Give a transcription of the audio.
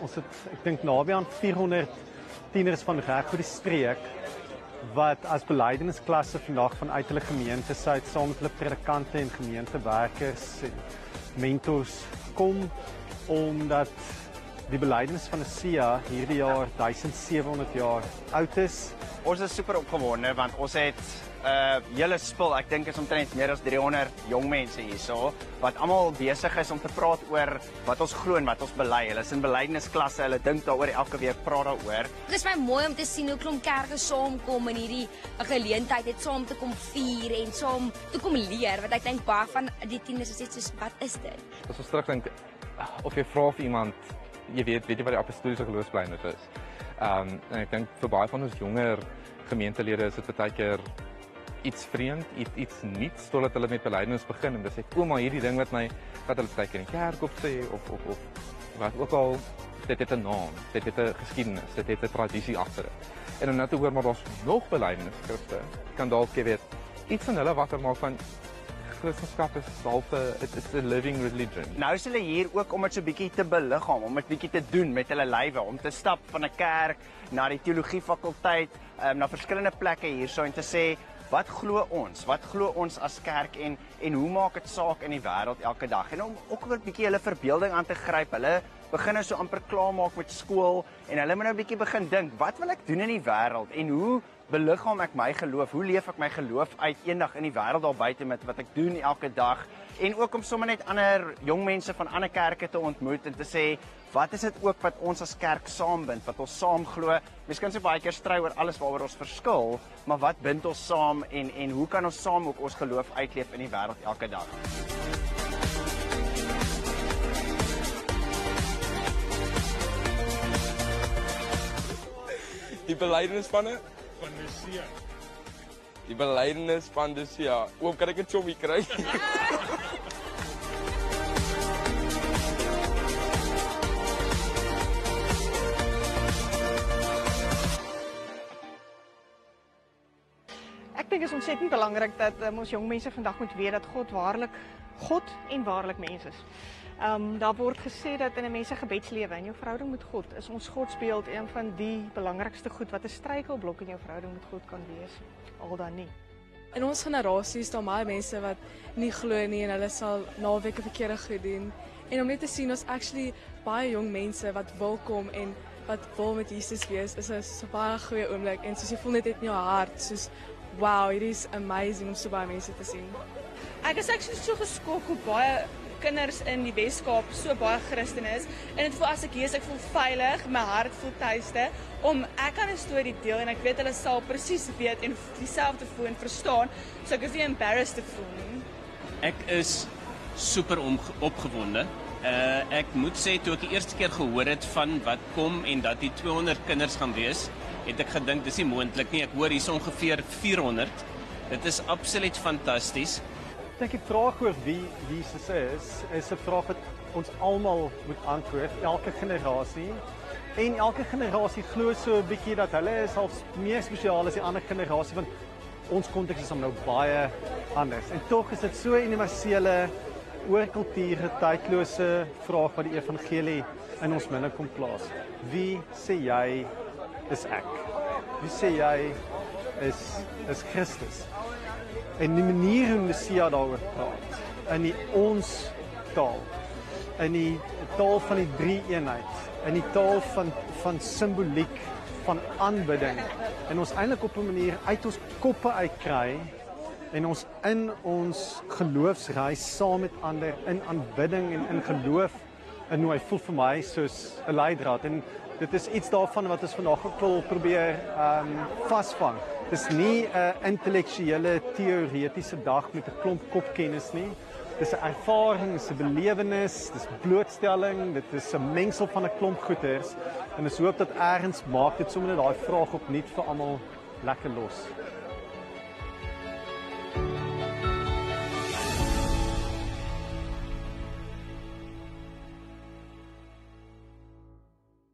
ons het, ek dink naby aan 400 tieners van reg oor die streek wat as belydenisklasse vandag vanuit hulle gemeentes uit saam met hulle predikante en gemeentewerkers en mentors kom omdat die belydenis van Nisea hierdie jaar 1700 jaar oud is. Ons is super opgewonde want ons het hele spul, ek dink is omtrent meer as 300 jong mense hierso wat almal besig is om te praat oor wat ons glo en wat ons bely. Hulle is in belydenisklasse, hulle dink daaroor elke week, praat daaroor. Dit is my mooi om te sien hoe klomp kerke saamkom in hierdie geleentheid het saam te kom vier en saam te kom leer, want ek dink baie van die tieners is net soos wat is dit? As ons terugdink of jy vra vir iemand, jy weet jy wat die apostoliese geloofsbelijdenis is. En ek dink vir baie van ons jonger gemeentelede is dit baie keer iets vreemd, iets niets totdat hulle met belydenis begin en dan sê kom maar hierdie ding wat hulle baie keer in die kerk op sê of wat ook al, dit het 'n naam, dit het 'n geskiedenis, dit het 'n tradisie agter dit. En om nou te hoor maar daar's nog belydenisskrifte, kan dalk jy weet iets van hulle wakker maak van Christendom is half it's a living religion. Nou is hulle hier ook om dit so 'n bietjie te beliggaam, om dit bietjie te doen met hulle lywe, om te stap van 'n kerk na die teologiefakulteit, na verskillende plekke hierso en te sê wat glo ons? Wat glo ons as kerk en hoe maak dit saak in die wêreld elke dag? En om ook 'n bietjie hulle verbeelding aan te gryp. Hulle begin nou so amper klaar maak met skool en hulle moet nou 'n bietjie begin dink, wat wil ek doen in die wêreld en hoe beliggaam ek my geloof? Hoe leef ek my geloof uit eendag in die wêreld daar buite met wat ek doen elke dag? En ook om sommer net ander jong mense van ander kerke te ontmoet en te sê, wat is dit ook wat ons as kerk saambind, wat ons saam glo? Miskien so baie keer stry oor alles waaroor ons verskil, maar wat bind ons saam en hoe kan ons saam ook ons geloof uitleef in die wêreld elke dag? Die belydenisspanne van Nisea. Die belydenis van Nisea. Oom, kan ek 'n chommie kry? Ek dink dit is ontsettend belangrik dat ons jong mense vandag moet weet dat God en waarlik mens is. Daar word gesê dat in 'n mens se gebedslewe en jou verhouding met God is ons godsbeeld een van die belangrikste goed wat 'n struikelblok in jou verhouding met God kan wees, al dan nie. In ons generasie is daar baie mense wat nie glo nie en hulle sal naweke verkeerde goed doen. En om net te sien ons actually baie jong mense wat wil kom en wat wil met Jesus wees, is 'n baie goeie oomblik en soos jy voel net in jou hart, soos wow, it is amazing om so baie mense te sien. Ek is actually so geskok hoe baie kinders in die Weskaap so baie Christen is en dit voel as ek hier is, ek voel veilig, my hart voel tuiste om ek kan 'n storie deel en ek weet hulle sal presies weet en dieselfde voel en verstaan, so ek is nie embarrassed te voel nie. Ek is super opgewonde. Ek moet sê toe ek die eerste keer gehoor het van wat kom en dat die 200 kinders gaan wees, het ek gedink dis nie moontlik nie. Ek hoor hier's ongeveer 400. Dit is absoluut fantasties. Ek dink die vraag oor wie Jesus is 'n vraag wat ons almal moet antwoord, elke generasie. En elke generasie glo so 'n bietjie dat hulle is al meer spesiaal as die ander generasie, want ons konteks is nou baie anders. En tog is dit so 'n universele, oor kulture, tydlose vraag wat die evangelie in ons binne kom plaas. Wie sê jy is ek? Wie sê jy is Christus? En die manier hoe Nisea daaroor praat, in die ons taal, in die taal van die drie-eenheid, in die taal van simboliek, van aanbidding, en ons eintlik op 'n manier uit ons koppe uitkry, en ons in ons geloofsreis saam met ander, in aanbidding en in geloof, en hoe hy voel vir my soos 'n leidraad, en dit is iets daarvan wat ons vandag ook wil probeer vasvang. Dis nie 'n intellektuele teoretiese dag met 'n klomp kopkennis nie. Dis 'n ervaring, dis 'n belewenis, dis blootstelling, dit is 'n mengsel van 'n klomp goeters en ons hoop dat eers maak dit sommer net daai vraag opnuut vir almal lekker los.